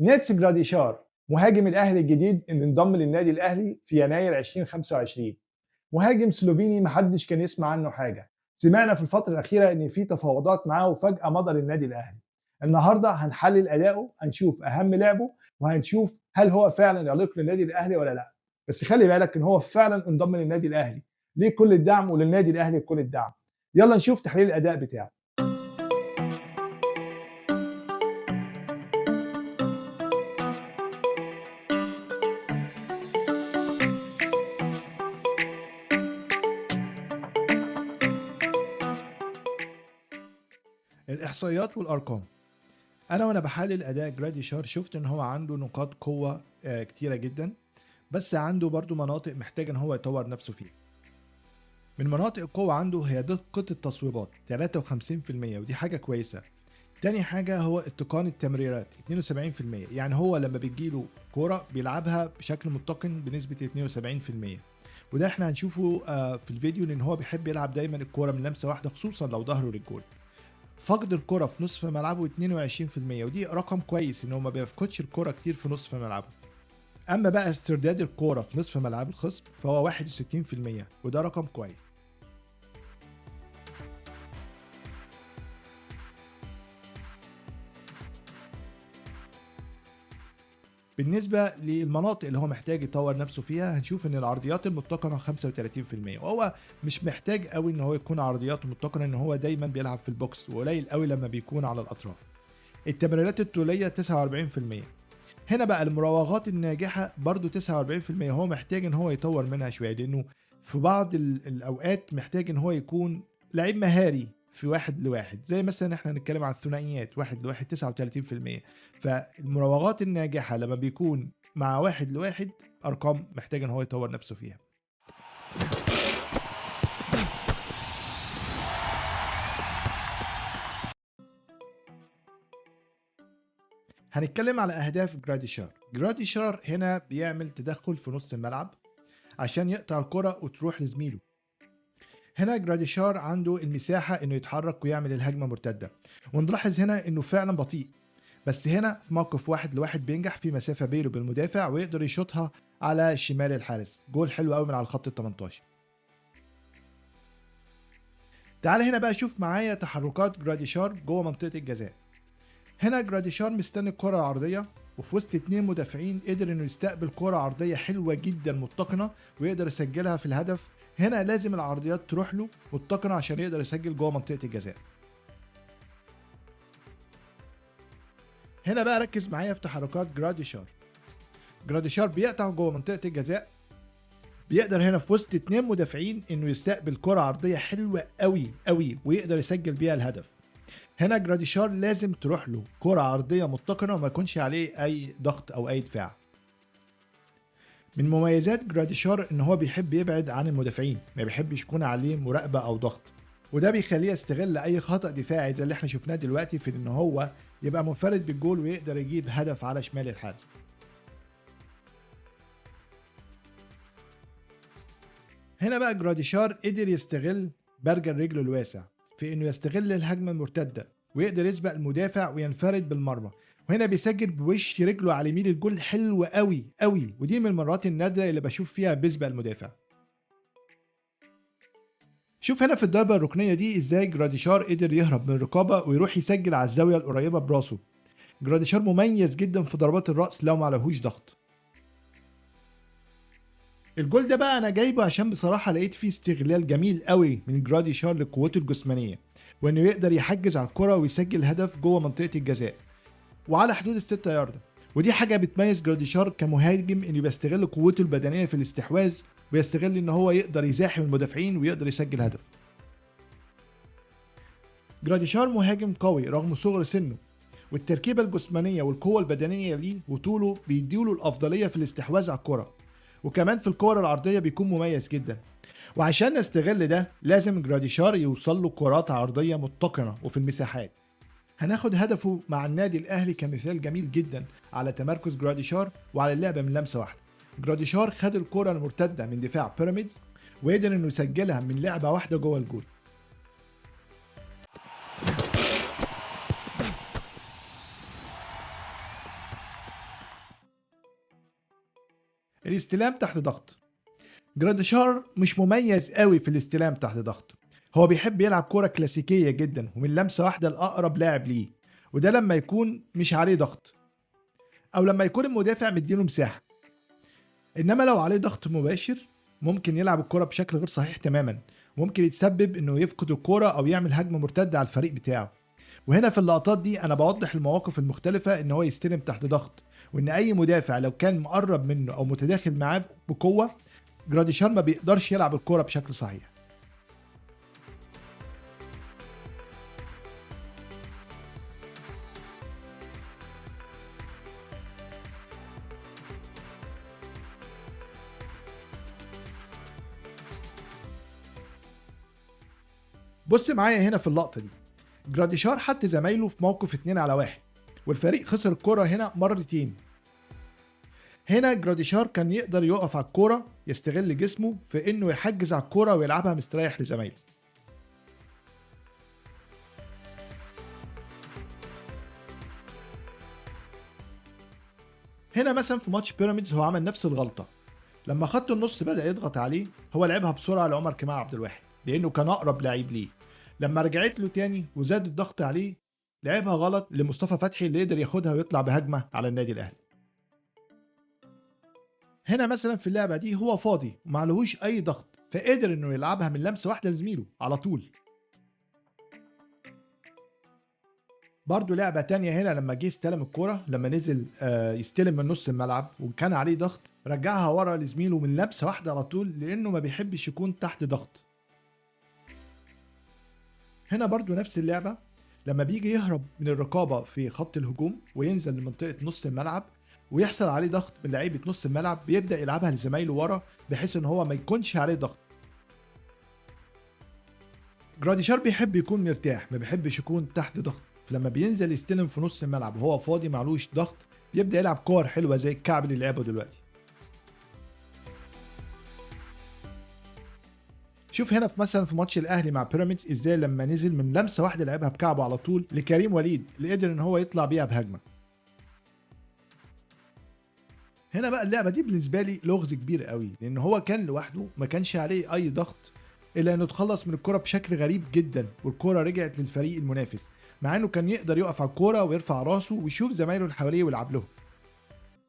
نيتس جراديشار مهاجم الأهلي الجديد اللي انضم للنادي الأهلي في يناير 2025. مهاجم سلوفيني محدش كان يسمع عنه حاجة. سمعنا في الفترة الأخيرة إن في تفاوضات معاه وفجأة مضى للنادي الأهلي. النهارده هنحلل أداؤه، هنشوف أهم لعبه، وهنشوف هل هو فعلا يليق للنادي الأهلي ولا لا. بس خلي بالك إن هو فعلا انضم للنادي الأهلي. ليه كل الدعم وللنادي الأهلي كل الدعم. يلا نشوف تحليل الأداء بتاعه. الإحصائيات والأرقام. أنا وأنا بحلل أداء جراديشار شفت إن هو عنده نقاط قوة كتيرة جدا، بس عنده برضو مناطق محتاج إن هو يطور نفسه فيها. من مناطق القوة عنده هي دقة التصويبات 53%، ودي حاجة كويسة. تاني حاجة هو اتقان التمريرات 72%، يعني هو لما بتجيله كورة بيلعبها بشكل متقن بنسبة 72%، وده احنا هنشوفه في الفيديو، لأن هو بيحب يلعب دايما الكورة من لمسة واحدة خصوصا لو ظهره للجول. فقد الكرة في نصف ملعبه 22%، ودي رقم كويس ان هو ما بيفقدش الكرة كتير في نصف ملعبه. اما بقى استرداد الكرة في نصف ملعب الخصم فهو 61%، وده رقم كويس. بالنسبة للمناطق اللي هو محتاج يطور نفسه فيها، هنشوف ان العرضيات المتقنة 35%، وهو مش محتاج قوي ان هو يكون عرضياته متقنة، ان هو دايما بيلعب في البوكس وقليل قوي لما بيكون على الاطراف. التمريرات الطولية 49%. هنا بقى المراوغات الناجحة برضو 49%، هو محتاج ان هو يطور منها شوية، لانه في بعض الاوقات محتاج ان هو يكون لعيب مهاري في واحد لواحد، زي مثلا احنا هنتكلم عن الثنائيات واحد لواحد 39%. فالمراوغات الناجحة لما بيكون مع واحد لواحد ارقام محتاج ان هو يطور نفسه فيها. هنتكلم على اهداف جراديشار. جراديشار هنا بيعمل تدخل في نص الملعب عشان يقطع الكرة وتروح لزميله. هنا جراديشار عنده المساحة انه يتحرك ويعمل الهجمة مرتدة، ونلاحظ هنا انه فعلا بطيء، بس هنا في موقف واحد لواحد بينجح في مسافة بينه وبين المدافع ويقدر يشوطها على شمال الحارس. جول حلو قوي من على الخط ال 18. تعال هنا بقى شوف معايا تحركات جراديشار جوه منطقة الجزاء. هنا جراديشار مستني الكرة العرضية، وفي وسط اتنين مدافعين قدر انه يستقبل كرة عرضية حلوة جدا متقنة ويقدر يسجلها في الهدف. هنا لازم العرضيات تروح له متقنة عشان يقدر يسجل جوه منطقة الجزاء. هنا بقى ركز معايا في تحركات جراديشار. جراديشار بيقطع جوه منطقة الجزاء، بيقدر هنا في وسط اتنين مدافعين انه يستقبل كرة عرضية حلوة قوي قوي ويقدر يسجل بيها الهدف. هنا جراديشار لازم تروح له كرة عرضية متقنة وما يكونش عليه اي ضغط او اي دفاع. من مميزات جراديشار ان هو بيحب يبعد عن المدافعين، ما بيحبش يكون عليه مراقبة او ضغط، وده بيخليه يستغل اي خطأ دفاعي زي اللي احنا شفناه دلوقتي في ان هو يبقى منفرد بالجول ويقدر يجيب هدف على شمال الحارس. هنا بقى جراديشار قدر يستغل برجل رجله الواسع في انه يستغل الهجمة المرتدة ويقدر يسبق المدافع وينفرد بالمرمى، وهنا بيسجل بوش رجله على يمين الجول حلو قوي قوي، ودي من المرات النادرة اللي بشوف فيها بيسبق المدافع. شوف هنا في الضربة الركنية دي ازاي جراديشار قدر يهرب من الرقابة ويروح يسجل على الزاوية القريبة براسه. جراديشار مميز جدا في ضربات الرأس لو ما عليهوش ضغط. الجول ده بقى انا جايبه عشان بصراحة لقيت فيه استغلال جميل قوي من جراديشار لقوته الجسمانية، وانه يقدر يحجز على الكرة ويسجل هدف جوه منطقة الجزاء وعلى حدود الستة ياردة. ودي حاجة بتميز جراديشار كمهاجم، انه بيستغل قوته البدنية في الاستحواذ ويستغل ان هو يقدر يزاحم المدافعين ويقدر يسجل هدف. جراديشار مهاجم قوي رغم صغر سنه، والتركيبة الجسمانية والقوة البدنية ليه وطوله بيديله الأفضلية في الاستحواذ على الكرة، وكمان في الكرة العرضية بيكون مميز جدا. وعشان نستغل ده لازم جراديشار يوصل له كرات عرضية متقنة وفي المساحات. هناخد هدفه مع النادي الأهلي كمثال جميل جدا على تمركز جراديشار وعلى اللعبة من لمسة واحدة. جراديشار خد الكرة المرتدة من دفاع بيراميدز وقدر انه يسجلها من لعبة واحدة جوه الجول. الاستلام تحت ضغط. جراديشار مش مميز قوي في الاستلام تحت ضغط. هو بيحب يلعب كرة كلاسيكية جدا ومن لمسة واحدة لأقرب لاعب ليه، وده لما يكون مش عليه ضغط أو لما يكون المدافع مديله مساحة. إنما لو عليه ضغط مباشر ممكن يلعب الكرة بشكل غير صحيح تماما، وممكن يتسبب إنه يفقد الكرة أو يعمل هجمة مرتدة على الفريق بتاعه. وهنا في اللقطات دي أنا بوضح المواقف المختلفة إن هو يستلم تحت ضغط، وإن أي مدافع لو كان مقرب منه أو متداخل معاه بقوة، جراديشار ما بيقدرش يلعب الكرة بشكل صحيح. بص معايا هنا في اللقطة دي، جراديشار حط زمايله في موقف 2 على 1 والفريق خسر الكرة هنا مرتين. هنا جراديشار كان يقدر يقف على الكرة، يستغل جسمه في انه يحجز على الكرة ويلعبها مستريح لزمايله. هنا مثلا في ماتش بيراميدز هو عمل نفس الغلطة. لما خط النص بدأ يضغط عليه هو لعبها بسرعة لعمر كمال عبد الواحد لأنه كان أقرب لعيب ليه. لما رجعت له تاني وزاد الضغط عليه لعبها غلط لمصطفى فتحي اللي قدر ياخدها ويطلع بهجمة على النادي الأهلي. هنا مثلا في اللعبة دي هو فاضي ومعلهوش أي ضغط، فقدر إنه يلعبها من لمسة واحدة لزميله على طول. برضو لعبة تانية هنا لما جه استلم الكرة، لما نزل يستلم من نص الملعب وكان عليه ضغط، رجعها ورا لزميله من لمسة واحدة على طول لأنه ما بيحبش يكون تحت ضغط. هنا برضو نفس اللعبة، لما بيجي يهرب من الرقابة في خط الهجوم وينزل لمنطقة نص الملعب ويحصل عليه ضغط من لعيبة نص الملعب، بيبدأ يلعبها لزمايله ورا بحيث ان هو ما يكونش عليه ضغط. جراديشار بيحب يكون مرتاح، ما بيحبش يكون تحت ضغط، فلما بينزل يستلم في نص الملعب وهو فاضي معلوش ضغط بيبدأ يلعب كور حلوة زي الكعب اللي لعبه دلوقتي. شوف هنا في مثلا في ماتش الاهلي مع بيراميدز ازاي لما نزل من لمسه واحده لعبها بكعبه على طول لكريم وليد اللي قدر ان هو يطلع بيها بهجمه. هنا بقى اللعبه دي بالنسبه لي لغز كبير قوي، لان هو كان لوحده ما كانش عليه اي ضغط الا انه اتخلص من الكره بشكل غريب جدا والكره رجعت للفريق المنافس، مع انه كان يقدر يقف على الكره ويرفع راسه ويشوف زمايله اللي حواليه ويلعب لهم.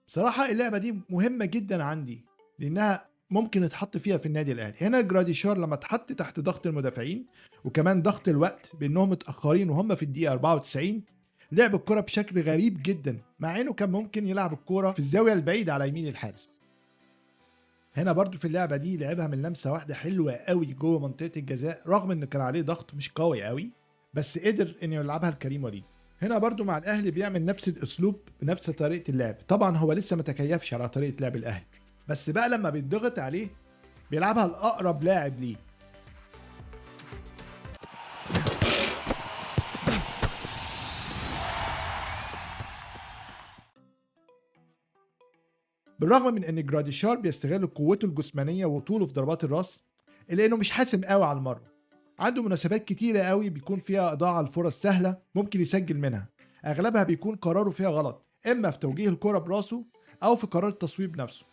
بصراحه اللعبه دي مهمه جدا عندي لانها ممكن يتحط فيها في النادي الاهلي. هنا جراديشار لما اتحط تحت ضغط المدافعين وكمان ضغط الوقت بانهم متاخرين وهم في الدقيقه 94، لعب الكرة بشكل غريب جدا مع انه كان ممكن يلعب الكرة في الزاوية البعيدة على يمين الحارس. هنا برضو في اللعبة دي لعبها من لمسة واحدة حلوة قوي جوه منطقة الجزاء رغم ان كان عليه ضغط مش قوي قوي، بس قدر انه يلعبها لكريم وليد. هنا برضو مع الاهلي بيعمل نفس الاسلوب بنفس طريقة اللعب، طبعا هو لسه ما تكيفش على طريقة لعب الاهلي، بس بقى لما بيتضغط عليه بيلعبها لاقرب لاعب ليه. بالرغم من ان جراديشار بيستغل قوته الجسمانيه وطوله في ضربات الراس الا انه مش حاسم قوي على المره. عنده مناسبات كتيره قوي بيكون فيها اضاعه لفرص سهله ممكن يسجل منها، اغلبها بيكون قراره فيها غلط، اما في توجيه الكره براسه او في قرار التصويب نفسه.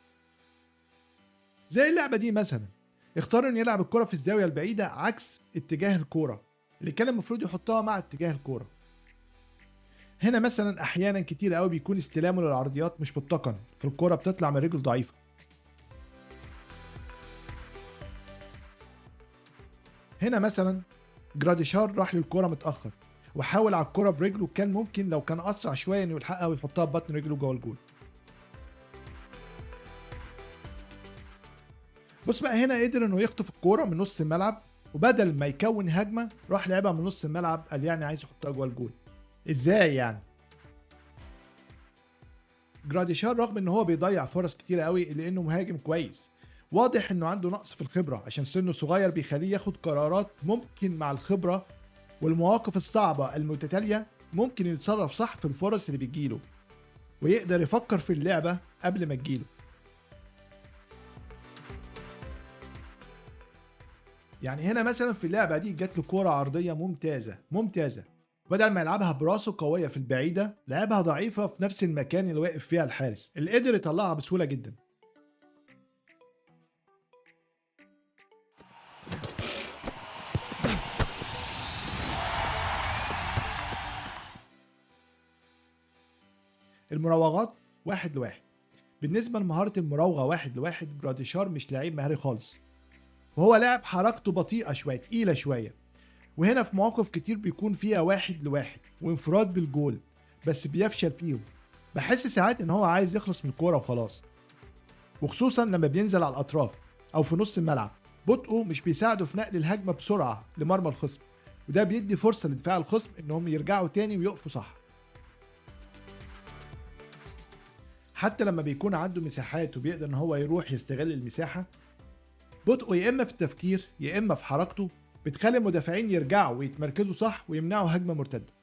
زي اللعبه دي مثلا اختار انه يلعب الكره في الزاويه البعيده عكس اتجاه الكوره اللي كان المفروض يحطها مع اتجاه الكوره. هنا مثلا احيانا كتير قوي بيكون استلامه للعرضيات مش متقن، فالكوره بتطلع من رجل ضعيفه. هنا مثلا جراديشار راح للكرة متأخر وحاول على الكرة برجله، كان ممكن لو كان أسرع شوية إنه يلحقها ويحطها ببطن رجله جوه الجول. بص بقى هنا قدر إنه يخطف الكرة من نص الملعب، وبدل ما يكون هجمة راح لعبها من نص الملعب، قال يعني عايز يحطها جوه الجول. إزاي يعني؟ جراديشار رغم إن هو بيضيع فرص كتيرة قوي لأنه مهاجم كويس، واضح إنه عنده نقص في الخبرة عشان سنه صغير بيخليه ياخد قرارات ممكن مع الخبرة والمواقف الصعبة المتتالية ممكن يتصرف صح في الفرص اللي بتجيله ويقدر يفكر في اللعبة قبل ما تجيله. يعني هنا مثلا في اللعبة دي جات له كورة عرضية ممتازة، بدل ما يلعبها براسه قوية في البعيدة لعبها ضعيفة في نفس المكان اللي واقف فيها الحارس اللي قدر يطلعها بسهولة جدا. المراوغات 1 ل1. بالنسبة لمهارة المراوغة 1 ل1 جراديشار مش لعيب مهاري خالص، وهو لاعب حركته بطيئة شوية تقيلة شوية، وهنا في مواقف كتير بيكون فيها 1 ل1 وانفراد بالجول بس بيفشل فيهم. بحس ساعات ان هو عايز يخلص من الكورة وخلاص، وخصوصا لما بينزل على الأطراف أو في نص الملعب. بطئه مش بيساعده في نقل الهجمة بسرعة لمرمى الخصم، وده بيدي فرصة لدفاع الخصم انهم يرجعوا تاني ويقفوا صح. حتى لما بيكون عنده مساحات وبيقدر ان هو يروح يستغل المساحة، بطئه يا اما في التفكير يا اما في حركته بتخلي المدافعين يرجعوا ويتمركزوا صح ويمنعوا هجمة مرتدة.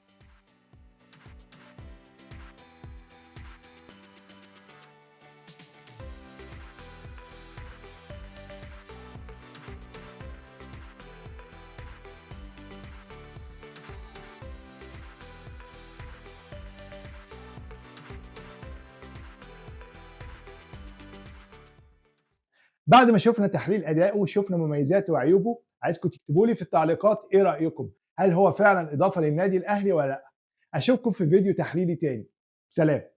بعد ما شفنا تحليل أدائه وشفنا مميزاته وعيوبه، عايزكم تكتبوا لي في التعليقات إيه رأيكم؟ هل هو فعلا إضافة للنادي الأهلي ولا لأ؟ أشوفكم في فيديو تحليلي تاني. سلام.